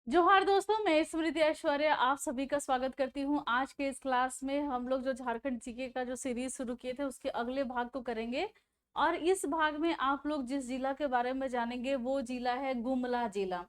जोहार दोस्तों, मैं स्मृति ऐश्वर्य आप सभी का स्वागत करती हूँ। आज के इस क्लास में हम लोग जो झारखंड जीके का जो सीरीज शुरू किए थे उसके अगले भाग को करेंगे। और इस भाग में आप लोग जिस जिला के बारे में जानेंगे वो जिला है गुमला जिला।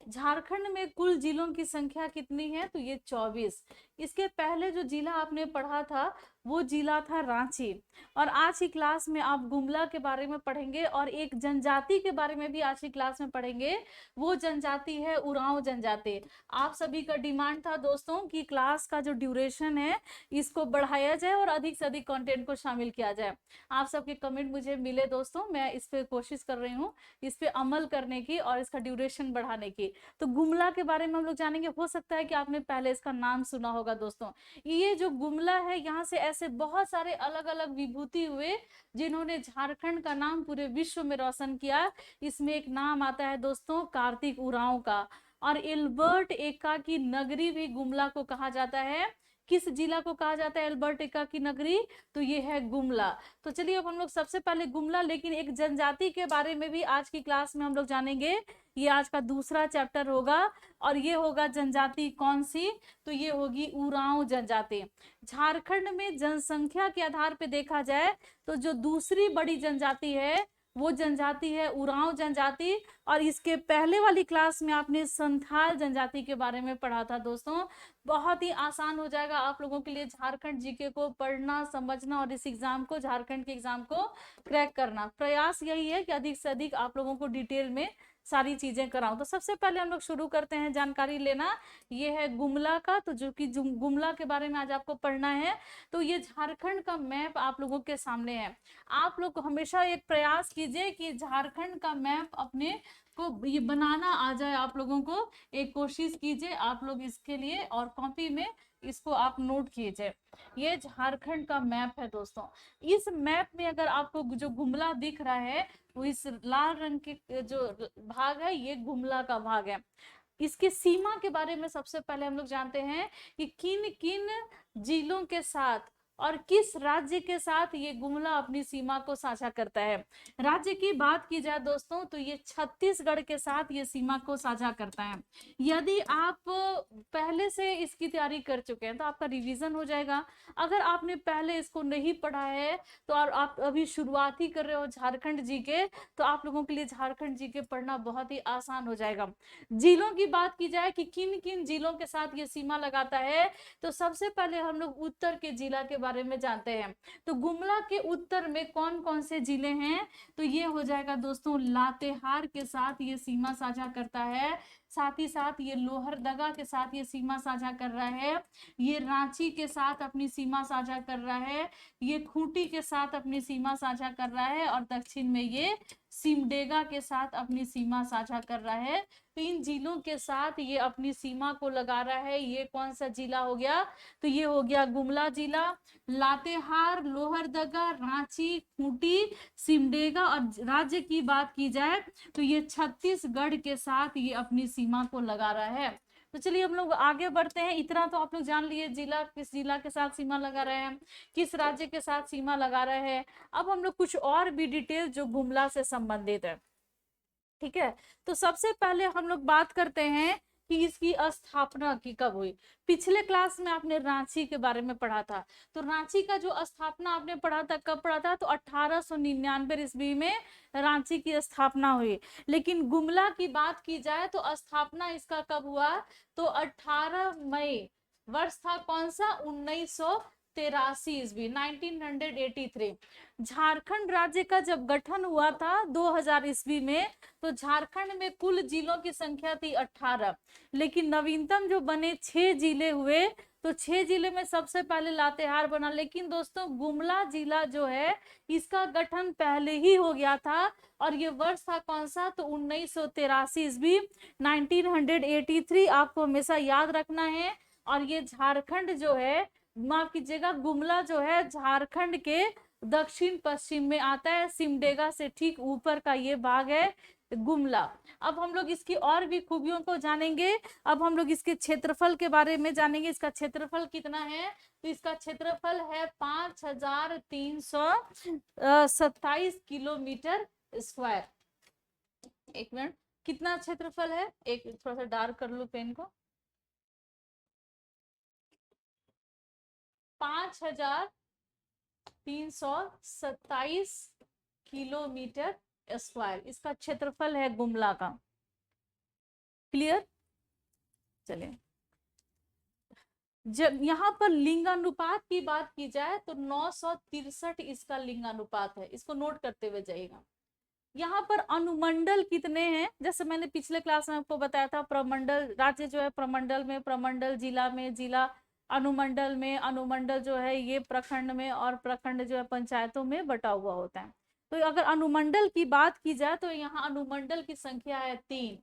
झारखंड में कुल जिलों की संख्या कितनी है? तो ये 24। इसके पहले जो जिला आपने पढ़ा था वो जिला था रांची। और आज की क्लास में आप गुमला के बारे में पढ़ेंगे और एक जनजाति के बारे में भी आज की क्लास में पढ़ेंगे। वो जनजाति है उरांव जनजाति। आप सभी का डिमांड था दोस्तों कि क्लास का जो ड्यूरेशन है इसको बढ़ाया जाए और अधिक से अधिक कंटेंट को शामिल किया जाए। आप सबके कमेंट मुझे मिले दोस्तों, मैं इस पे कोशिश कर रही हूँ इस पे अमल करने की और इसका ड्यूरेशन बढ़ाने की। तो गुमला के बारे में हम लोग जानेंगे। हो सकता है कि आपने पहले इसका नाम सुना होगा दोस्तों। ये जो गुमला है यहाँ से ऐसे बहुत सारे अलग अलग विभूति हुए जिन्होंने झारखंड का नाम पूरे विश्व में रोशन किया। इसमें एक नाम आता है दोस्तों कार्तिक उरांव का। और एल्बर्ट एक्का की नगरी भी गुमला को कहा जाता है। किस जिला को कहा जाता है एल्बर्ट एक्का की नगरी? तो ये है गुमला। तो चलिए अब हम लोग सबसे पहले गुमला, लेकिन एक जनजाति के बारे में भी आज की क्लास में हम लोग जानेंगे। ये आज का दूसरा चैप्टर होगा और ये होगा जनजाति कौन सी? तो ये होगी उरांव जनजाति। झारखंड में जनसंख्या के आधार पे देखा जाए तो जो दूसरी बड़ी जनजाति है वो जनजाति है उरांव जनजाति। और इसके पहले वाली क्लास में आपने संथाल जनजाति के बारे में पढ़ा था दोस्तों। बहुत ही आसान हो जाएगा आप लोगों के लिए झारखंड जीके को पढ़ना, समझना और इस एग्जाम को, झारखंड के एग्जाम को क्रैक करना। प्रयास यही है कि अधिक से अधिक आप लोगों को डिटेल में सारी चीजें कराऊं। तो सबसे पहले हम लोग शुरू करते हैं जानकारी लेना। ये है गुमला का, तो जो कि गुमला के बारे में आज आपको पढ़ना है। तो ये झारखंड का मैप आप लोगों के सामने है। आप लोग हमेशा एक प्रयास कीजिए कि झारखंड का मैप अपने को ये बनाना आ जाए। आप लोगों को एक कोशिश कीजिए आप लोग इसके लिए, और कॉपी में इसको आप नोट कीजिए। ये झारखंड का मैप है दोस्तों। इस मैप में अगर आपको जो गुमला दिख रहा है वो इस लाल रंग के जो भाग है ये गुमला का भाग है। इसके सीमा के बारे में सबसे पहले हम लोग जानते हैं कि किन किन जिलों के साथ और किस राज्य के साथ ये गुमला अपनी सीमा को साझा करता है। राज्य की बात की जाए दोस्तों तो ये छत्तीसगढ़ के साथ ये सीमा को साझा करता है। यदि आप पहले से इसकी तैयारी कर चुके हैं तो आपका रिवीजन हो जाएगा। अगर आपने पहले इसको नहीं पढ़ा है तो और आप अभी शुरुआत ही कर रहे हो झारखंड जी के, तो आप लोगों के लिए झारखंड जी के पढ़ना बहुत ही आसान हो जाएगा। जिलों की बात की जाए कि किन किन जिलों के साथ ये सीमा लगाता है, तो सबसे पहले हम लोग उत्तर के जिला के बारे में जानते हैं। तो गुमला के उत्तर में कौन कौन से जिले हैं? तो ये हो जाएगा दोस्तों लातेहार के साथ ये सीमा साझा करता है। साथ ही साथ ये लोहरदगा के साथ ये सीमा साझा कर रहा है। ये रांची के साथ अपनी सीमा साझा कर रहा है। ये खूंटी के साथ अपनी सीमा साझा कर रहा है। और दक्षिण में ये सिमडेगा के साथ अपनी सीमा साझा कर रहा है। तो इन जिलों के साथ ये अपनी सीमा को लगा रहा है। ये कौन सा जिला हो गया? तो ये हो गया गुमला जिला। लातेहार, लोहरदगा, रांची, खूंटी, सिमडेगा। और राज्य की बात की जाए तो ये छत्तीसगढ़ के साथ ये अपनी सीमा को लगा रहा है। तो चलिए हम लोग आगे बढ़ते हैं। इतना तो आप लोग जान लिए जिला किस जिला के साथ सीमा लगा रहे हैं, किस राज्य के साथ सीमा लगा रहे हैं। अब हम लोग कुछ और भी डिटेल जो गुमला से संबंधित है, ठीक है। तो सबसे पहले हम लोग बात करते हैं कि इसकी स्थापना की कब हुई। पिछले क्लास में आपने रांची के बारे में पढ़ा था। तो रांची का जो स्थापना आपने पढ़ा था, कब पढ़ा था? तो 1899 ईस्वी में रांची की स्थापना हुई। लेकिन गुमला की बात की जाए तो स्थापना इसका कब हुआ? तो 18 मई वर्ष था कौन सा? 1983 ईस्वी, 1983। झारखंड राज्य का जब गठन हुआ था 2000 ईस्वी में, तो झारखंड में कुल जिलों की संख्या थी 18। लेकिन नवीनतम जो बने 6 जिले हुए। तो 6 जिले में सबसे पहले लातेहार बना। लेकिन दोस्तों गुमला जिला जो है इसका गठन पहले ही हो गया था। और ये वर्ष था कौन सा? तो 1983 ईस्वी, 1983 आपको हमेशा याद रखना है। और ये झारखंड जो है, माफ कीजिएगा, गुमला जो है झारखंड के दक्षिण पश्चिम में आता है। सिमडेगा से ठीक ऊपर का ये भाग है गुमला। अब हम लोग इसकी और भी खूबियों को जानेंगे। अब हम लोग इसके क्षेत्रफल के बारे में जानेंगे। इसका क्षेत्रफल कितना है? तो इसका क्षेत्रफल है 5327 किलोमीटर स्क्वायर। एक मिनट, कितना क्षेत्रफल है, एक थोड़ा सा डार्क कर लो पेन को, 5327 किलोमीटर स्क्वायर इसका क्षेत्रफल है गुमला का। क्लियर? चलिए, जब यहाँ पर लिंगानुपात की बात की जाए तो 963 इसका लिंगानुपात है, इसको नोट करते हुए जाइएगा। यहाँ पर अनुमंडल कितने हैं, जैसे मैंने पिछले क्लास में आपको बताया था, प्रमंडल राज्य जो है प्रमंडल में, प्रमंडल जिला में, जिला अनुमंडल में, अनुमंडल जो है ये प्रखंड में, और प्रखंड जो है पंचायतों में बटा हुआ होता है। तो अगर अनुमंडल की बात की जाए तो यहाँ अनुमंडल की संख्या है 3।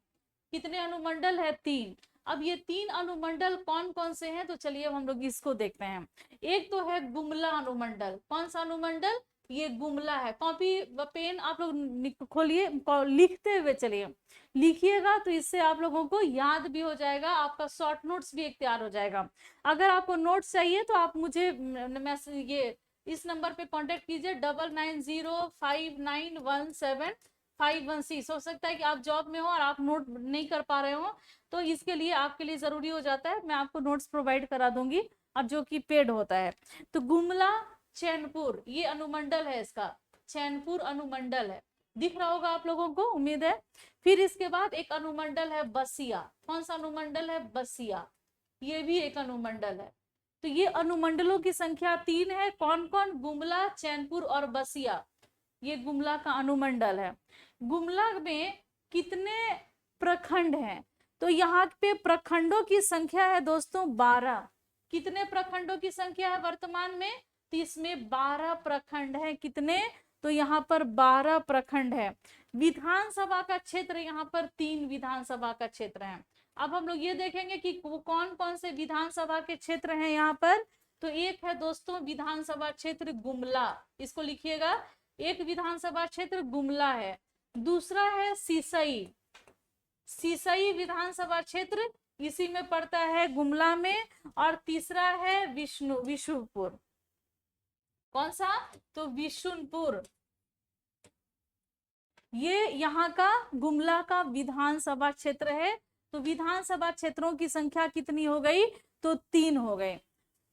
कितने अनुमंडल है? 3। अब ये 3 अनुमंडल कौन कौन से हैं, तो चलिए हम लोग इसको देखते हैं। एक तो है गुमला अनुमंडल। कौन सा अनुमंडल? ये गुमला है। कॉपी व पेन आप लोग खोलिए, लिखते हुए चलिए, लिखिएगा तो इससे आप लोगों को याद भी हो जाएगा, आपका शॉर्ट नोट्स भी एक तैयार हो जाएगा। अगर आपको नोट्स चाहिए तो आप मुझे मैसेज ये इस नंबर पे कांटेक्ट कीजिए, 9905917516। हो सकता है कि आप जॉब में हो और आप नोट नहीं कर पा रहे हो, तो इसके लिए आपके लिए जरूरी हो जाता है, मैं आपको नोट्स प्रोवाइड करा दूंगी, और जो कि पेड होता है। तो गुमला चैनपुर ये अनुमंडल है, इसका चैनपुर अनुमंडल है, दिख रहा होगा आप लोगों को, उम्मीद है। फिर इसके बाद एक अनुमंडल है बसिया। कौन सा अनुमंडल है? बसिया, ये भी एक अनुमंडल है। तो ये अनुमंडलों की संख्या 3 है। कौन कौन? गुमला, चैनपुर और बसिया, ये गुमला का अनुमंडल है। गुमला में कितने प्रखंड हैं? तो यहाँ पे प्रखंडों की संख्या है दोस्तों 12। कितने प्रखंडों की संख्या है वर्तमान में? तो इसमें 12 प्रखंड है। कितने? तो यहाँ पर 12 प्रखंड है। विधानसभा का क्षेत्र यहाँ पर 3 विधानसभा का क्षेत्र है। अब हम लोग ये देखेंगे कि कौन कौन से विधानसभा के क्षेत्र हैं यहाँ पर। तो एक है दोस्तों विधानसभा क्षेत्र गुमला, इसको लिखिएगा, एक विधानसभा क्षेत्र गुमला है। दूसरा है सीसई, सीसई विधानसभा क्षेत्र इसी में पड़ता है, गुमला में। और तीसरा है विशुनपुर। कौन सा? तो विशुनपुर, ये यहाँ का गुमला का विधानसभा क्षेत्र है। तो विधानसभा क्षेत्रों की संख्या कितनी हो गई? तो 3 हो गए।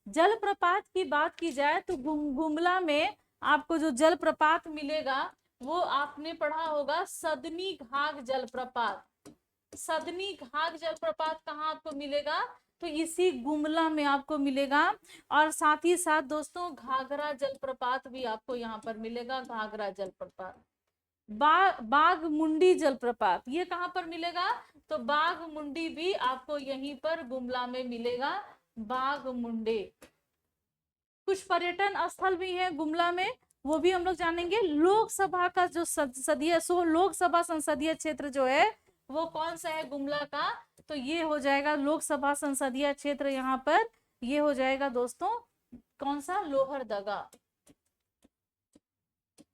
जलप्रपात की बात की जाए तो गुमला में आपको जो जलप्रपात मिलेगा वो आपने पढ़ा होगा सदनी घाघ जलप्रपात। सदनी घाघ जलप्रपात कहाँ आपको मिलेगा? तो इसी गुमला में आपको मिलेगा। और साथ ही साथ दोस्तों घाघरा जलप्रपात भी आपको यहाँ पर मिलेगा, घाघरा जलप्रपात। बाघमुंडी जलप्रपात ये कहाँ पर मिलेगा? तो बाघमुंडी भी आपको यहीं पर गुमला में मिलेगा, बाघमुंडी। कुछ पर्यटन स्थल भी है गुमला में, वो भी हम लोग जानेंगे। लोकसभा का जो लोकसभा संसदीय क्षेत्र जो है वो कौन सा है गुमला का? तो ये हो जाएगा लोकसभा संसदीय क्षेत्र, यहाँ पर ये हो जाएगा दोस्तों कौन सा? लोहरदगा।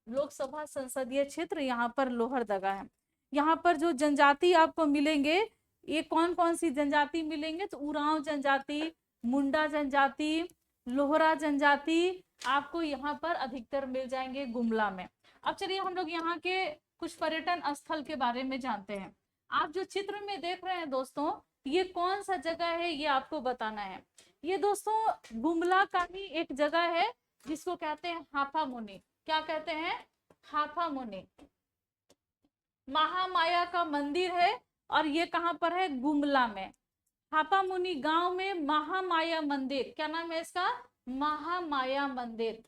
लोकसभा संसदीय क्षेत्र यहाँ पर लोहरदगा है। यहाँ पर जो जनजाति आपको मिलेंगे, ये कौन कौन सी जनजाति मिलेंगे? तो उरांव जनजाति, मुंडा जनजाति, लोहरा जनजाति आपको यहाँ पर अधिकतर मिल जाएंगे गुमला में। अब चलिए हम लोग यहाँ के कुछ पर्यटन स्थल के बारे में जानते हैं। आप जो चित्र में देख रहे हैं दोस्तों, ये कौन सा जगह है ये आपको बताना है। ये दोस्तों गुमला का ही एक जगह है जिसको कहते हैं हाफामुनि। क्या कहते हैं? हाफामुनि। महामाया का मंदिर है और ये कहाँ पर है? गुमला में। हाफामुनि गांव में महामाया मंदिर, क्या नाम है इसका? महामाया मंदिर।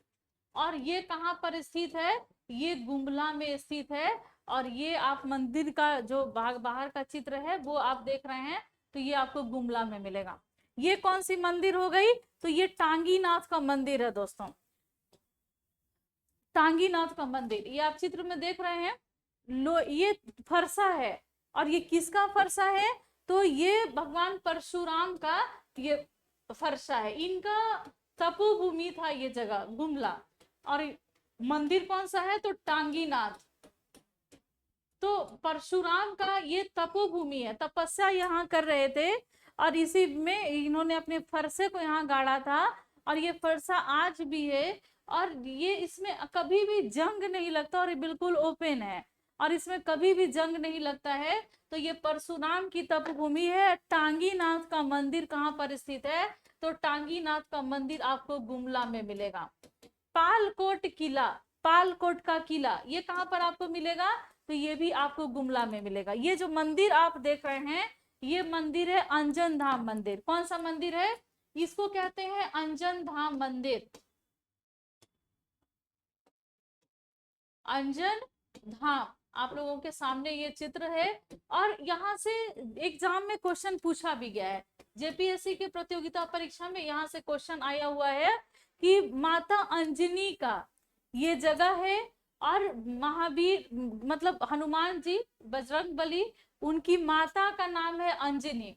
और ये कहाँ पर स्थित है? ये गुमला में स्थित है। और ये आप मंदिर का जो बाहर का चित्र है वो आप देख रहे हैं, तो ये आपको गुमला में मिलेगा। ये कौन सी मंदिर हो गई? तो ये टांगीनाथ का मंदिर है दोस्तों, टांगीनाथ का मंदिर। ये आप चित्र में देख रहे हैं, ये फरसा है। और ये किसका फरसा है? तो ये भगवान परशुराम का ये फरसा है, इनका तपोभूमि था ये जगह गुमला। और मंदिर कौन सा है? तो टांगीनाथ। तो परशुराम का ये तपोभूमि है, तपस्या यहाँ कर रहे थे और इसी में इन्होंने अपने फरसे को यहाँ गाड़ा था। और ये फरसा आज भी है और ये इसमें कभी भी जंग नहीं लगता और ये बिल्कुल ओपन है। और इसमें कभी भी जंग नहीं लगता है। तो ये परशुराम की तपभूमि है। टांगीनाथ का मंदिर कहाँ पर स्थित है? तो टांगीनाथ का मंदिर आपको गुमला में मिलेगा। पालकोट किला, पालकोट का किला ये कहाँ पर आपको मिलेगा? तो ये भी आपको गुमला में मिलेगा। ये जो मंदिर आप देख रहे हैं ये मंदिर है अंजन धाम मंदिर। कौन सा मंदिर है? इसको कहते हैं अंजन धाम मंदिर। अंजन धाम आप लोगों के सामने ये चित्र है। और यहाँ से एग्जाम में क्वेश्चन पूछा भी गया है। जेपीएससी के प्रतियोगिता परीक्षा में यहाँ से क्वेश्चन आया हुआ है कि माता अंजनी का ये जगह है और महावीर मतलब हनुमान जी बजरंग बली उनकी माता का नाम है अंजनी,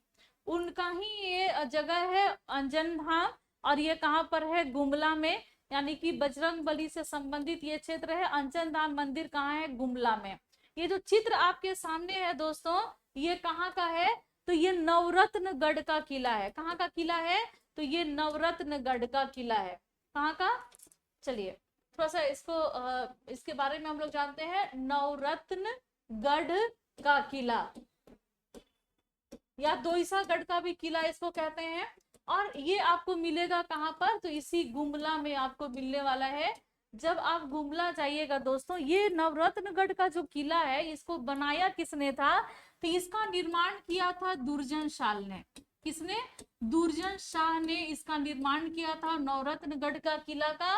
उनका ही ये जगह है अंजन धाम। और ये कहाँ पर है? गुमला में, यानी कि बजरंग बली से संबंधित ये क्षेत्र है। अंजन धाम मंदिर कहाँ है? गुमला में। ये जो चित्र आपके सामने है दोस्तों ये कहाँ का है? तो ये नवरत्नगढ़ का किला है। कहाँ का किला है? तो ये नवरत्नगढ़ का किला है। कहाँ का? चलिए थोड़ा सा इसके बारे में हम लोग जानते हैं। नवरत्नगढ़ का किला या दोईसागढ़ का भी किला इसको कहते हैं। और ये आपको मिलेगा कहाँ पर? तो इसी गुमला में आपको मिलने वाला है। जब आप गुमला जाइएगा दोस्तों, ये नवरत्नगढ़ का जो किला है इसको बनाया किसने था? तो इसका निर्माण किया था दुर्जन शाह ने। किसने? दुर्जन शाह ने इसका निर्माण किया था नवरत्नगढ़ का किला का।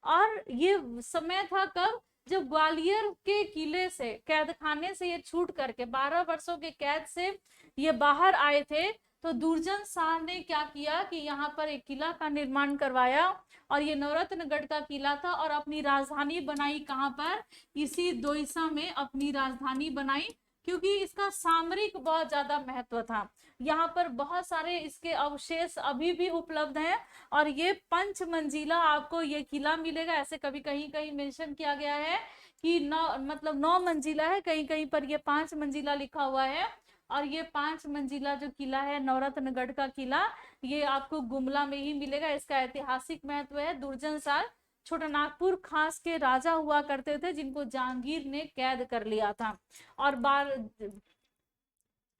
और ये समय था कब? जब ग्वालियर के किले से, कैद खाने से ये छूट करके 12 वर्षों के कैद से ये बाहर आए थे। तो दुर्जन शाह ने क्या किया कि यहाँ पर एक किला का निर्माण करवाया और ये नवरत्नगढ़ का किला था। और अपनी राजधानी बनाई कहाँ पर? इसी दोईसा में अपनी राजधानी बनाई, क्योंकि इसका सामरिक बहुत ज्यादा महत्व था। यहाँ पर बहुत सारे इसके अवशेष अभी भी उपलब्ध हैं। और ये 5 मंजिला आपको ये किला मिलेगा। ऐसे कभी कहीं कहीं मेंशन किया गया है कि 9 मंजिला है, कहीं कहीं पर ये 5 मंजिला लिखा हुआ है। और ये 5 मंजिला जो किला है नवरत्नगढ़ का किला ये आपको गुमला में ही मिलेगा। इसका ऐतिहासिक महत्व है। दुर्जन शाह छोटानागपुर खास के राजा हुआ करते थे जिनको जहांगीर ने कैद कर लिया था। और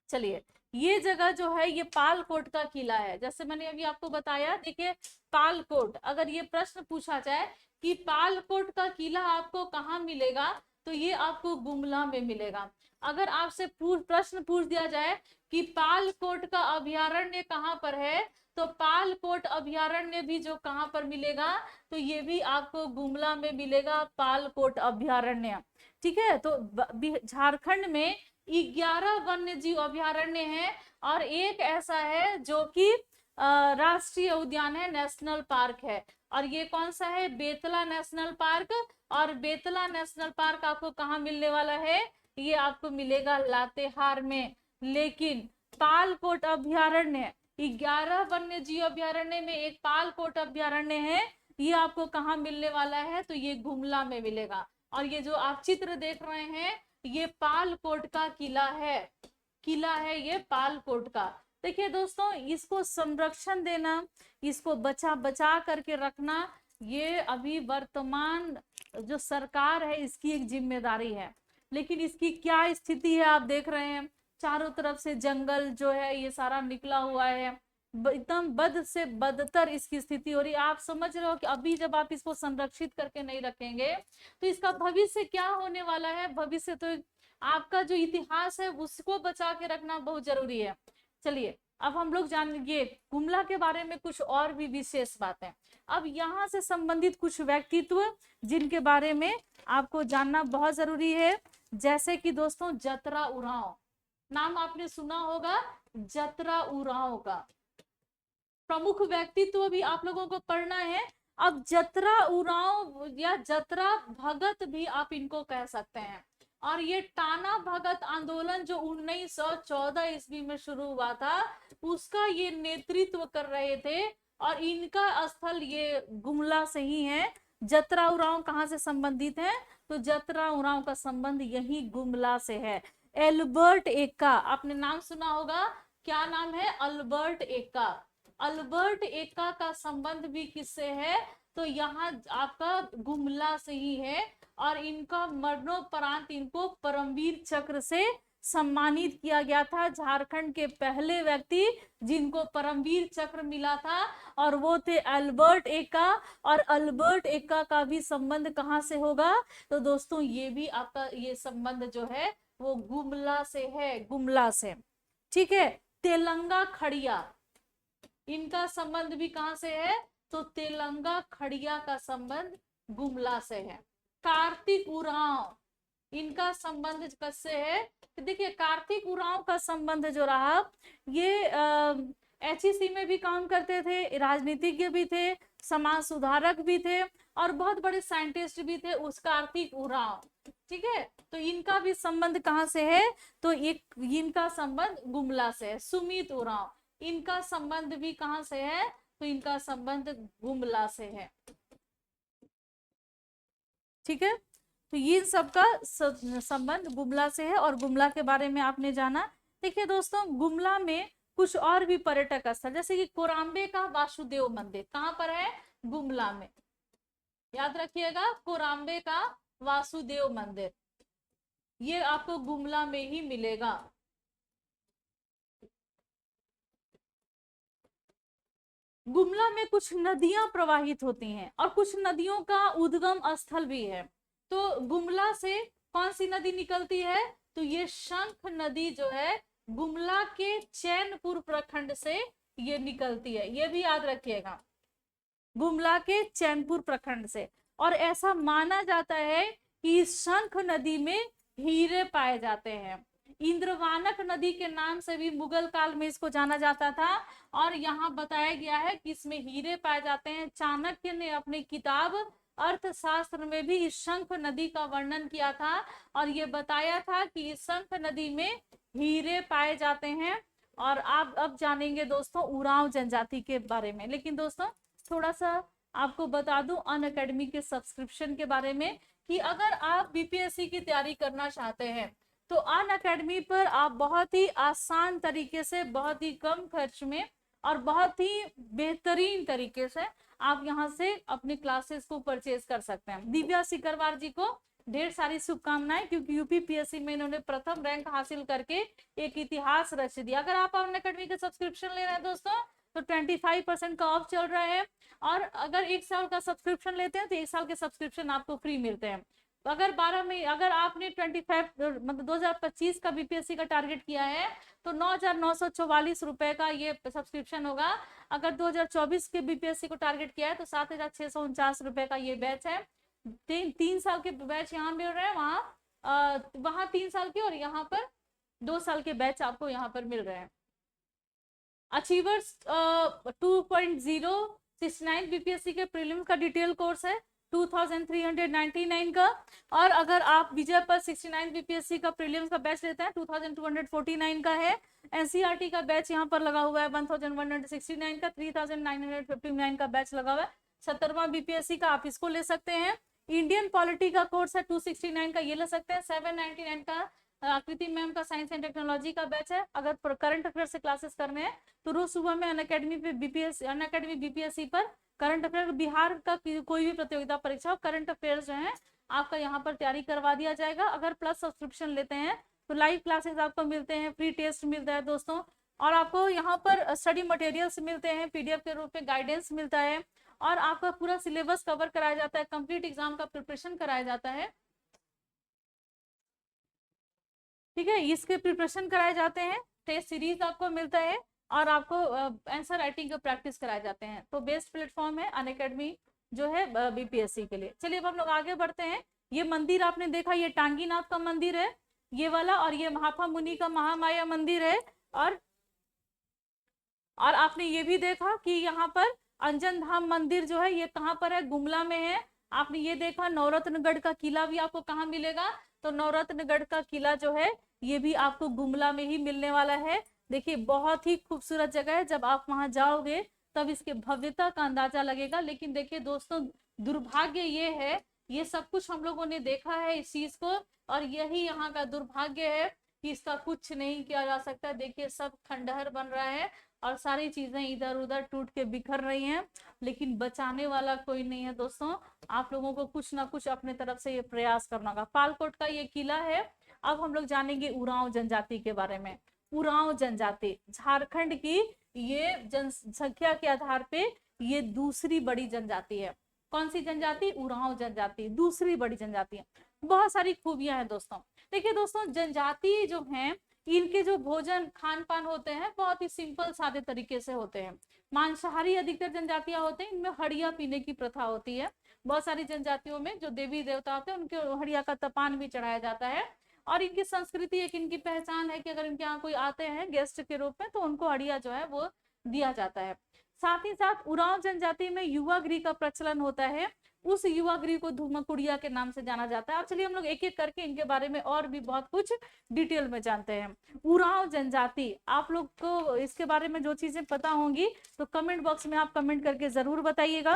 चलिए ये जगह जो है ये पालकोट का किला है। जैसे मैंने अभी आपको बताया, देखिए पालकोट, अगर ये प्रश्न पूछा जाए कि पालकोट का किला आपको कहाँ मिलेगा तो ये आपको गुमला में मिलेगा। अगर आपसे प्रश्न पूछ दिया जाए कि पालकोट का अभयारण्य कहाँ पर है तो पालकोट अभयारण्य भी जो कहाँ पर मिलेगा तो ये भी आपको गुमला में मिलेगा, पालकोट अभयारण्य। ठीक है, तो झारखंड में 11 वन्य जीव अभयारण्य है और एक ऐसा है जो कि राष्ट्रीय उद्यान है, नेशनल पार्क है। और ये कौन सा है? Betla national park. और बेतला नेशनल पार्क आपको कहाँ मिलने वाला है? ये आपको मिलेगा लातेहार में। लेकिन पालकोट अभयारण्य, 11 वन्य जीव अभयारण्य में एक पालकोट अभयारण्य है, ये आपको कहाँ मिलने वाला है? तो ये गुमला में मिलेगा। और ये जो आप चित्र देख रहे हैं ये पालकोट का किला है, किला है ये पालकोट का। देखिए दोस्तों, इसको संरक्षण देना, इसको बचा करके रखना, ये अभी वर्तमान जो सरकार है इसकी एक जिम्मेदारी है। लेकिन इसकी क्या स्थिति है आप देख रहे हैं, चारों तरफ से जंगल जो है ये सारा निकला हुआ है, एकदम बद से बदतर इसकी स्थिति हो रही है। आप समझ रहे हो कि अभी जब आप इसको संरक्षित करके नहीं रखेंगे तो इसका भविष्य क्या होने वाला है? भविष्य तो आपका जो इतिहास है उसको बचा के रखना बहुत जरूरी है। चलिए अब हम लोग जानेंगे गुमला के बारे में कुछ और भी विशेष बातें। अब यहाँ से संबंधित कुछ व्यक्तित्व जिनके बारे में आपको जानना बहुत जरूरी है, जैसे कि दोस्तों जतरा उरांव, नाम आपने सुना होगा जतरा उरांव का। प्रमुख व्यक्तित्व भी आप लोगों को पढ़ना है। अब जतरा उरांव या जतरा भगत भी आप इनको कह सकते हैं। और ये टाना भगत आंदोलन जो 1914 ईस्वी में शुरू हुआ था उसका ये नेतृत्व कर रहे थे और इनका स्थल ये गुमला से ही है। जतरा उरांव कहाँ से संबंधित है? तो जतरा उरांव का संबंध यही गुमला से है। एल्बर्ट एक्का, आपने नाम सुना होगा, क्या नाम है? अल्बर्ट एक्का। अल्बर्ट एक्का का संबंध भी किससे है? तो तो यहाँ आपका गुमला से ही है। और इनका मरणोपरांत इनको परमवीर चक्र से सम्मानित किया गया था। झारखंड के पहले व्यक्ति जिनको परमवीर चक्र मिला था और वो थे अल्बर्ट एक्का। और अल्बर्ट एक्का का भी संबंध कहाँ से होगा? तो दोस्तों ये भी आपका ये संबंध जो है वो गुमला से है, गुमला से। ठीक है। तेलंगा खड़िया, इनका संबंध भी कहां से है? तो तेलंगा खड़िया का संबंध गुमला से है। कार्तिक उरांव, इनका संबंध किससे है? देखिए कार्तिक उरांव का संबंध जो रहा, ये HEC में भी काम करते थे, राजनीतिज्ञ भी थे, समाज सुधारक भी थे और बहुत बड़े साइंटिस्ट भी थे उस कार्तिक उरांव। ठीक है। तो इनका भी संबंध कहां से है? तो एक इनका संबंध गुमला से है। सुमित उरांव, इनका संबंध भी कहां से है? तो इनका संबंध गुमला से है। ठीक है। तो ये सबका संबंध गुमला से है और गुमला के बारे में आपने जाना। देखिए दोस्तों, गुमला में कुछ और भी पर्यटक स्थल, जैसे कि कोराम्बे का वासुदेव मंदिर कहां पर है? गुमला में। याद रखिएगा, कोराम्बे का वासुदेव मंदिर ये आपको गुमला में ही मिलेगा। गुमला में कुछ नदियां प्रवाहित होती हैं और कुछ नदियों का उद्गम स्थल भी है। तो गुमला से कौन सी नदी निकलती है? तो ये शंख नदी जो है गुमला के चैनपुर प्रखंड से ये निकलती है, ये भी याद रखिएगा, गुमला के चैनपुर प्रखंड से। और ऐसा माना जाता है कि इस शंख नदी में हीरे पाए जाते हैं। इंद्रवानक नदी के नाम से भी मुगल काल में इसको जाना जाता था और यहाँ बताया गया है कि इसमें हीरे पाए जाते हैं। चाणक्य ने अपनी किताब अर्थशास्त्र में भी इस शंख नदी का वर्णन किया था और ये बताया था कि इस शंख नदी में हीरे पाए जाते हैं। और आप अब जानेंगे दोस्तों उरांव जनजाति के बारे में। लेकिन दोस्तों थोड़ा सा आपको बता दूं अनअकैडमी के सब्सक्रिप्शन के बारे में, कि अगर आप बीपीएससी की तैयारी करना चाहते हैं तो अनअकैडमी पर आप बहुत ही आसान तरीके से, बहुत ही कम खर्च में और बहुत ही बेहतरीन तरीके से आप यहाँ से अपनी क्लासेस को परचेज कर सकते हैं। दिव्या सिकरवार जी को ढेर सारी शुभकामनाएं, क्योंकि यूपीपीएससी में इन्होंने प्रथम रैंक हासिल करके एक इतिहास रच दिया। अगर आप अनअकैडमी के सब्सक्रिप्शन ले रहे हैं दोस्तों तो 25% का ऑफ चल रहा है। और अगर 1 साल का सब्सक्रिप्शन लेते हैं तो 1 साल के सब्सक्रिप्शन आपको फ्री मिलते हैं। तो अगर 12 में अगर आपने 25 मतलब 2025 का बीपीएससी का टारगेट किया है तो 9,944 रुपए का ये सब्सक्रिप्शन होगा। अगर 2024 के बीपीएससी को टारगेट किया है तो 7,649 रुपए का ये बैच है। 3 साल के बैच यहाँ मिल रहे हैं, वहाँ 3 साल के और यहाँ पर 2 साल के बैच आपको यहाँ पर मिल रहे हैं। अचीवर्स 2.0 69 बीपीएससी के प्रीलिम्स का डिटेल कोर्स है 2399 का। और अगर आप विजय पर 69 बीपीएससी का प्रीलिम्स का बैच लेते हैं 2249 का है। एनसीईआरटी का बैच यहाँ पर लगा हुआ है 1169 का, 3959 का बैच लगा हुआ है। 70वां बीपीएससी का आप इसको ले सकते हैं। इंडियन पॉलिटी का कोर्स है 269 का, ये ले सकते हैं। 799 का आकृति मैम का साइंस एंड टेक्नोलॉजी का बैच है। अगर करंट अफेयर से क्लासेस करने हैं तो रोज सुबह में अनअकैडमी बीपीएससी पर करंट अफेयर, बिहार का कोई भी प्रतियोगिता परीक्षा करंट अफेयर जो है आपका यहाँ पर तैयारी करवा दिया जाएगा। अगर प्लस सब्सक्रिप्शन लेते हैं तो लाइव क्लासेस आपको मिलते हैं, फ्री टेस्ट मिलता है दोस्तों, और आपको यहाँ पर स्टडी मटेरियल्स मिलते हैं, पीडीएफ के रूप में गाइडेंस मिलता है और आपका पूरा सिलेबस कवर कराया जाता है, कंप्लीट एग्जाम का प्रिपरेशन कराया जाता है। ठीक है, इसके प्रिपरेशन कराए जाते हैं, टेस्ट सीरीज आपको मिलता है और आपको आंसर राइटिंग का प्रैक्टिस कराए जाते हैं। तो बेस्ट प्लेटफॉर्म है अनअकैडमी जो है बीपीएससी के लिए। चलिए अब हम लोग आगे बढ़ते हैं। ये मंदिर आपने देखा, ये टांगीनाथ का मंदिर है ये वाला, और ये महाफा मुनि का महामाया मंदिर है। और आपने ये भी देखा कि यहाँ पर अंजन धाम मंदिर जो है ये कहाँ पर है? गुमला में है। आपने ये देखा नवरत्नगढ़ का किला भी आपको कहाँ मिलेगा? तो नवरत्नगढ़ का किला जो है ये भी आपको गुमला में ही मिलने वाला है। देखिए बहुत ही खूबसूरत जगह है, जब आप वहां जाओगे तब इसके भव्यता का अंदाजा लगेगा। लेकिन देखिए दोस्तों दुर्भाग्य ये है, ये सब कुछ हम लोगों ने देखा है इस चीज को, और यही यहाँ का दुर्भाग्य है कि इसका कुछ नहीं किया जा सकता। देखिए सब खंडहर बन रहा है और सारी चीजें इधर उधर टूट के बिखर रही हैं, लेकिन बचाने वाला कोई नहीं है दोस्तों। आप लोगों को कुछ ना कुछ अपने तरफ से ये प्रयास करना होगा। पालकोट का ये किला है। अब हम लोग जानेंगे उरांव जनजाति के बारे में। उरांव जनजाति झारखंड की ये जनसंख्या के आधार पे ये दूसरी बड़ी जनजाति है। कौन सी जनजाति? उरांव जनजाति दूसरी बड़ी जनजाति है। बहुत सारी खूबियां हैं दोस्तों। देखिए दोस्तों, जनजाति जो हैं इनके जो भोजन खान पान होते हैं बहुत ही सिंपल सादे तरीके से होते हैं। मांसाहारी अधिकतर जनजातियां होते हैं, इनमें हड़िया पीने की प्रथा होती है। बहुत सारी जनजातियों में जो देवी देवता होते हैं उनके हड़िया का तपान भी चढ़ाया जाता है। और इनकी संस्कृति एक इनकी पहचान है कि अगर इनके यहाँ कोई आते हैं गेस्ट के रूप में तो उनको हड़िया जो है वो दिया जाता है। साथ ही साथ उरांव जनजाति में युवा गृह का प्रचलन होता है। उस युवा गृह को धूमकुड़िया के नाम से जाना जाता है। अब चलिए हम लोग एक एक करके इनके बारे में और भी बहुत कुछ डिटेल में जानते हैं। उरांव जनजाति, आप लोग को इसके बारे में जो चीजें पता होंगी तो कमेंट बॉक्स में आप कमेंट करके जरूर बताइएगा।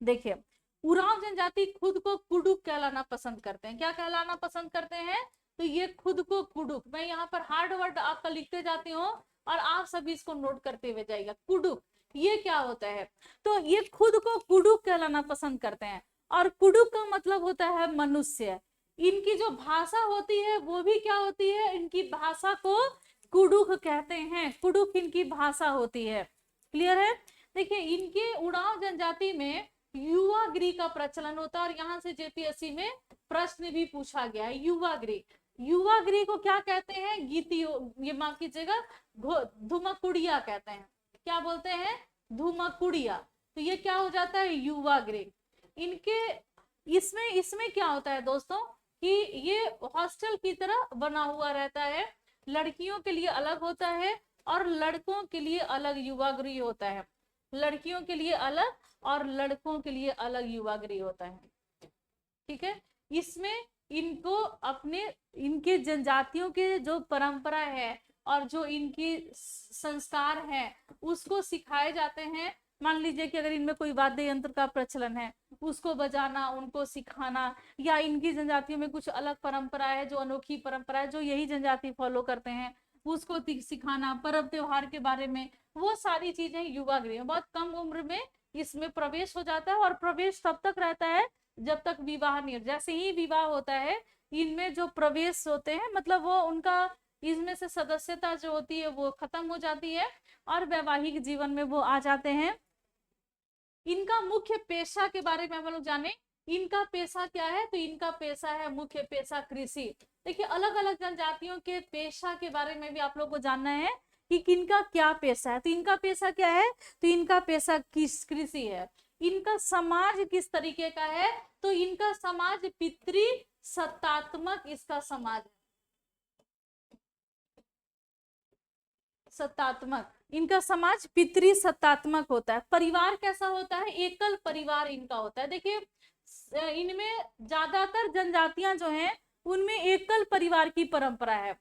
देखिए, उरांव जनजाति खुद को कुडुक कहलाना पसंद करते हैं। क्या कहलाना पसंद करते हैं? तो ये खुद को कुडुक, मैं यहाँ पर हार्ड वर्ड आपका लिखते जाती हूँ और आप सभी इसको नोट करते हुए जाइएगा। कुडुक ये क्या होता है? तो ये खुद को कुडुक कहलाना पसंद करते हैं। और कुडुक का मतलब होता है मनुष्य। इनकी जो भाषा होती है वो भी क्या होती है? इनकी भाषा को कुडुक कहते हैं। कुडुक इनकी भाषा होती है। क्लियर है? देखिए, इनके उरांव जनजाति में युवा गृह का प्रचलन होता है और यहाँ से जेपीएससी में प्रश्न भी पूछा गया है। युवा गृह, युवा गृह को क्या कहते हैं? गीतियो, ये माफ कीजिएगा, धूमकुड़िया कहते हैं। क्या बोलते हैं? धूमकुड़िया। तो ये क्या हो जाता है? युवा गृह। इनके इसमें इसमें क्या होता है दोस्तों कि ये हॉस्टल की तरह बना हुआ रहता है। लड़कियों के लिए अलग होता है और लड़कों के लिए अलग युवा गृह होता है। लड़कियों के लिए अलग और लड़कों के लिए अलग युवा गृह होता है। ठीक है, इसमें इनको अपने इनके जनजातियों के जो परंपरा है और जो इनकी संस्कार है उसको सिखाए जाते हैं। मान लीजिए कि अगर इनमें कोई वाद्य यंत्र का प्रचलन है उसको बजाना, उनको सिखाना, या इनकी जनजातियों में कुछ अलग परंपरा है जो अनोखी परंपरा है जो यही जनजाति फॉलो करते हैं उसको सिखाना, पर्व त्योहार के बारे में, वो सारी चीजें युवा गृह। बहुत कम उम्र में इसमें प्रवेश हो जाता है और प्रवेश तब तक रहता है जब तक विवाह नहीं। जैसे ही विवाह होता है इनमें जो प्रवेश होते हैं मतलब वो उनका इसमें से सदस्यता जो होती है वो खत्म हो जाती है और वैवाहिक जीवन में वो आ जाते हैं। इनका मुख्य पेशा के बारे में हम लोग जाने, इनका पेशा क्या है? तो इनका पेशा है, मुख्य पेशा कृषि। देखिए, अलग अलग जनजातियों के पेशा के बारे में भी आप लोग को जानना है कि किनका क्या पेशा है। तो इनका पेशा क्या है? तो इनका पेशा कृषि है। इनका समाज किस तरीके का है? तो इनका समाज पितृ सत्तात्मक इसका समाज है। सत्तात्मक, इनका समाज पितृ सत्तात्मक होता है। परिवार कैसा होता है? एकल परिवार इनका होता है। देखिए, इनमें ज्यादातर जनजातियां जो हैं उनमें एकल परिवार की परंपरा है।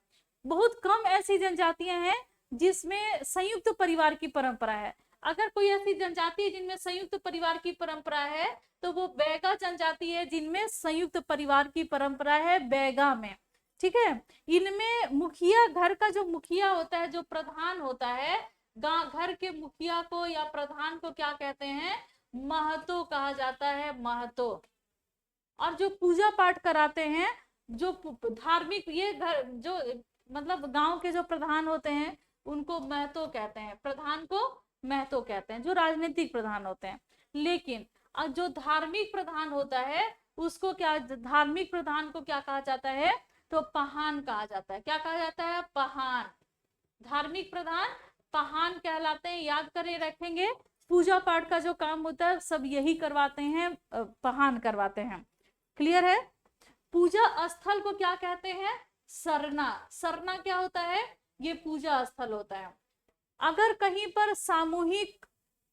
बहुत कम ऐसी जनजातियां हैं जिसमें संयुक्त परिवार की परंपरा है। अगर कोई ऐसी जनजाति है जिनमें संयुक्त परिवार की परंपरा है तो वो बैगा जनजाति है जिनमें संयुक्त परिवार की परंपरा है, बैगा में। ठीक है, इनमें मुखिया, घर का जो मुखिया होता है, जो प्रधान होता है, घर के मुखिया को या प्रधान को क्या कहते हैं? महतो कहा जाता है, महतो। और जो पूजा पाठ कराते हैं, जो धार्मिक, ये घर जो मतलब गांव के जो प्रधान होते हैं उनको महतो कहते हैं, प्रधान को महतो कहते हैं, जो राजनीतिक प्रधान होते हैं। लेकिन जो धार्मिक प्रधान होता है उसको क्या, धार्मिक प्रधान को क्या कहा जाता है? तो पहान कहा जाता है। क्या कहा जाता है? पहान। धार्मिक प्रधान पहान कहलाते हैं। याद करें, रखेंगे, पूजा पाठ का जो काम होता है सब यही करवाते हैं, पहान करवाते हैं। क्लियर है? पूजा स्थल को क्या कहते हैं? सरना। सरना क्या होता है? ये पूजा स्थल होता है। अगर कहीं पर सामूहिक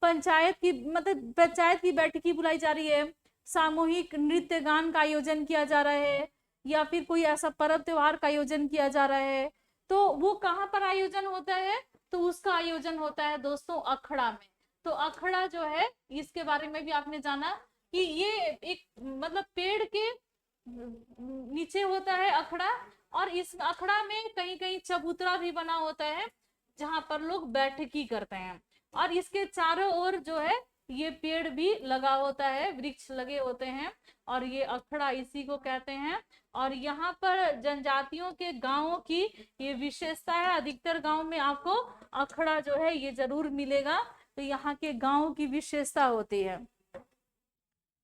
पंचायत की मतलब पंचायत की बैठकी बुलाई जा रही है, सामूहिक नृत्य गान का आयोजन किया जा रहा है या फिर कोई ऐसा पर्व त्योहार का आयोजन किया जा रहा है तो वो कहाँ पर आयोजन होता है? तो उसका आयोजन होता है दोस्तों अखड़ा में। तो अखड़ा जो है इसके बारे में भी आपने जाना कि ये एक मतलब पेड़ के नीचे होता है अखड़ा और इस अखड़ा में कहीं कहीं चबूतरा भी बना होता है जहां पर लोग बैठकी करते हैं। और इसके चारों ओर जो है ये पेड़ भी लगा होता है, वृक्ष लगे होते हैं, और ये अखड़ा इसी को कहते हैं। और यहाँ पर जनजातियों के गांवों की ये विशेषता है, अधिकतर गांव में आपको अखड़ा जो है ये जरूर मिलेगा। तो यहाँ के गांवों की विशेषता होती है।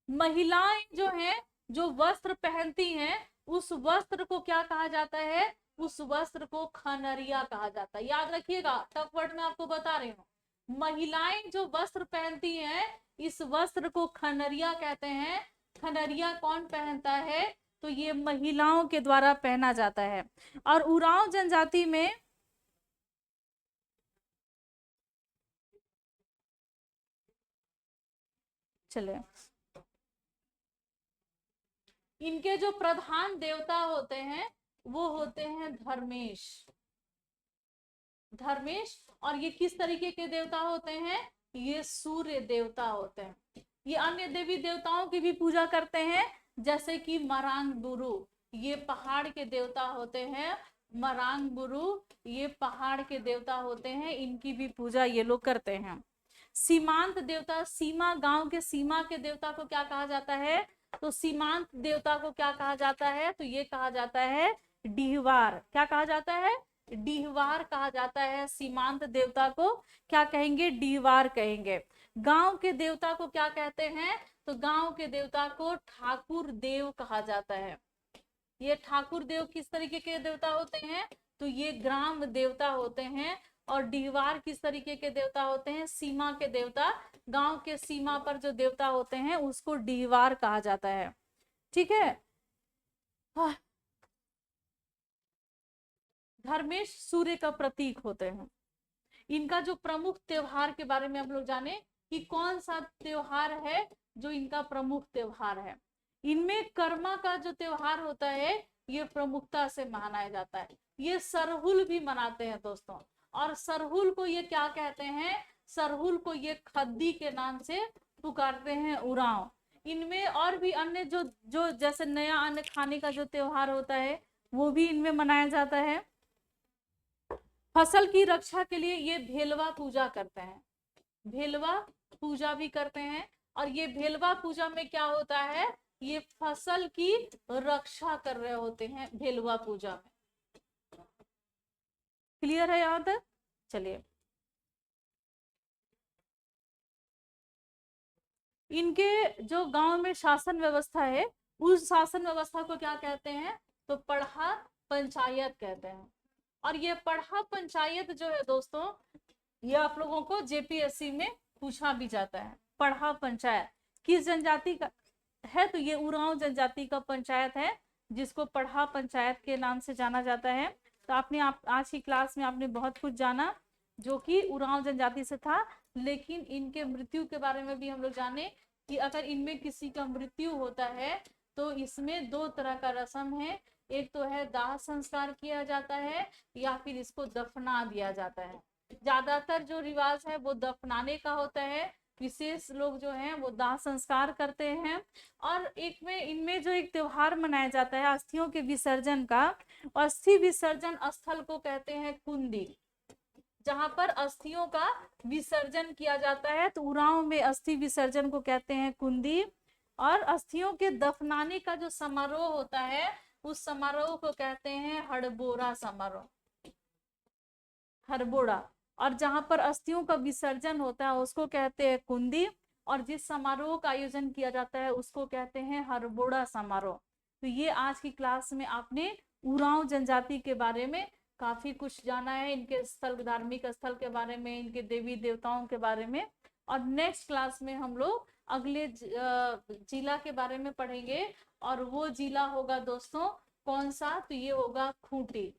महिलाएं जो हैं जो वस्त्र पहनती हैं उस वस्त्र को क्या कहा जाता है? उस वस्त्र को खनरिया कहा जाता है। याद रखिएगा, टफ वर्ड में आपको बता रही हूँ। महिलाएं जो वस्त्र पहनती हैं इस वस्त्र को खनरिया कहते हैं। खनरिया कौन पहनता है? तो ये महिलाओं के द्वारा पहना जाता है। और उरांव जनजाति में चले इनके जो प्रधान देवता होते हैं वो होते हैं धर्मेश। धर्मेश, और ये किस तरीके के देवता होते हैं? ये सूर्य देवता होते हैं। ये अन्य देवी देवताओं की भी पूजा करते हैं, जैसे कि मरांग बुरु, ये पहाड़ के देवता होते हैं। मरांग बुरु ये पहाड़ के देवता होते हैं, इनकी भी पूजा ये लोग करते हैं। सीमांत देवता, सीमा, गांव के सीमा के देवता को क्या कहा जाता है? तो सीमांत देवता को क्या कहा जाता है? तो ये कहा जाता है डीहवार। क्या कहा जाता है? डीहवार कहा जाता है। सीमांत देवता को क्या कहेंगे? डीहवार कहेंगे। गांव के देवता को क्या कहते हैं? तो गांव के देवता को ठाकुर देव कहा जाता है। ये ठाकुर देव किस तरीके के देवता होते हैं? तो ये ग्राम देवता होते हैं। और डीहवार किस तरीके के देवता होते हैं? सीमा के देवता। गांव के सीमा पर जो देवता होते हैं उसको डीहवार कहा जाता है। ठीक है। धर्मेश सूर्य का प्रतीक होते हैं। इनका जो प्रमुख त्योहार के बारे में हम लोग जाने कि कौन सा त्योहार है जो इनका प्रमुख त्योहार है। इनमें कर्मा का जो त्योहार होता है ये प्रमुखता से मनाया जाता है। ये सरहुल भी मनाते हैं दोस्तों। और सरहुल को ये क्या कहते हैं? सरहुल को ये खद्दी के नाम से पुकारते हैं उरांव। इनमें और भी अन्य जो जो जैसे नया अन्न खाने का जो त्योहार होता है वो भी इनमें मनाया जाता है। फसल की रक्षा के लिए ये भेलवा पूजा करते हैं। भेलवा पूजा भी करते हैं। और ये भेलवा पूजा में क्या होता है? ये फसल की रक्षा कर रहे होते हैं भेलवा पूजा में। क्लियर है यहाँ तक? चलिए, इनके जो गांव में शासन व्यवस्था है उस शासन व्यवस्था को क्या कहते हैं? तो पढ़ा पंचायत कहते हैं। और ये पढ़ा पंचायत जो है दोस्तों ये आप लोगों को जेपीएससी में पूछा भी जाता है। पढ़ा पंचायत किस जनजाति का है? तो ये उरांव जनजाति का पंचायत है जिसको पढ़ा पंचायत के नाम से जाना जाता है। तो आपने आज की क्लास में आपने बहुत कुछ जाना जो कि उरांव जनजाति से था। लेकिन इनके मृत्यु के बारे में भी हम लोग जाने कि अगर इनमें किसी का मृत्यु होता है तो इसमें दो तरह का रस्म है। एक तो है दाह संस्कार किया जाता है या फिर इसको दफना दिया जाता है। ज्यादातर जो रिवाज है वो दफनाने का होता है, विशेष लोग जो हैं वो दाह संस्कार करते हैं। और एक में इनमें जो एक त्योहार मनाया जाता है अस्थियों के विसर्जन का, अस्थि विसर्जन स्थल को कहते हैं कुंदी, जहां पर अस्थियों का विसर्जन किया जाता है। तो उरांव में अस्थि विसर्जन को कहते हैं कुंदी। और अस्थियों के दफनाने का जो समारोह होता है उस समारोह को कहते हैं हड़बोरा समारोह, हड़बोड़ा। और जहां पर अस्थियों का विसर्जन होता है उसको कहते हैं कुंदी। और जिस समारोह का आयोजन किया जाता है उसको कहते हैं हड़बोड़ा समारोह। तो ये आज की क्लास में आपने उरांव जनजाति के बारे में काफी कुछ जाना है, इनके स्थल, धार्मिक स्थल के बारे में, इनके देवी देवताओं के बारे में। और नेक्स्ट क्लास में हम लोग अगले जिला के बारे में पढ़ेंगे। और वो जिला होगा दोस्तों कौन सा? तो ये होगा खूंटी।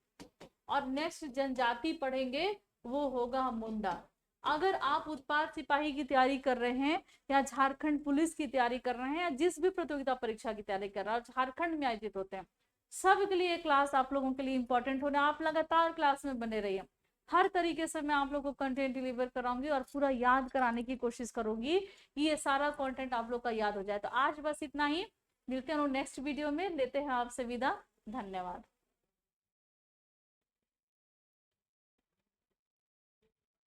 और नेक्स्ट जनजाति पढ़ेंगे वो होगा मुंडा। अगर आप उत्पाद सिपाही की तैयारी कर रहे हैं या झारखंड पुलिस की तैयारी कर रहे हैं या जिस भी प्रतियोगिता परीक्षा की तैयारी कर रहे हैं और झारखंड में आयोजित होते हैं, सब के लिए क्लास आप लोगों के लिए इंपॉर्टेंट होने। आप लगातार क्लास में बने रहिए। हर तरीके से मैं आप लोगों को कंटेंट डिलीवर कराऊंगी और पूरा याद कराने की कोशिश करूंगी कि ये सारा कंटेंट आप लोग का याद हो जाए। तो आज बस इतना ही, मिलते हैं नेक्स्ट वीडियो में, लेते हैं आपसे विदा। धन्यवाद।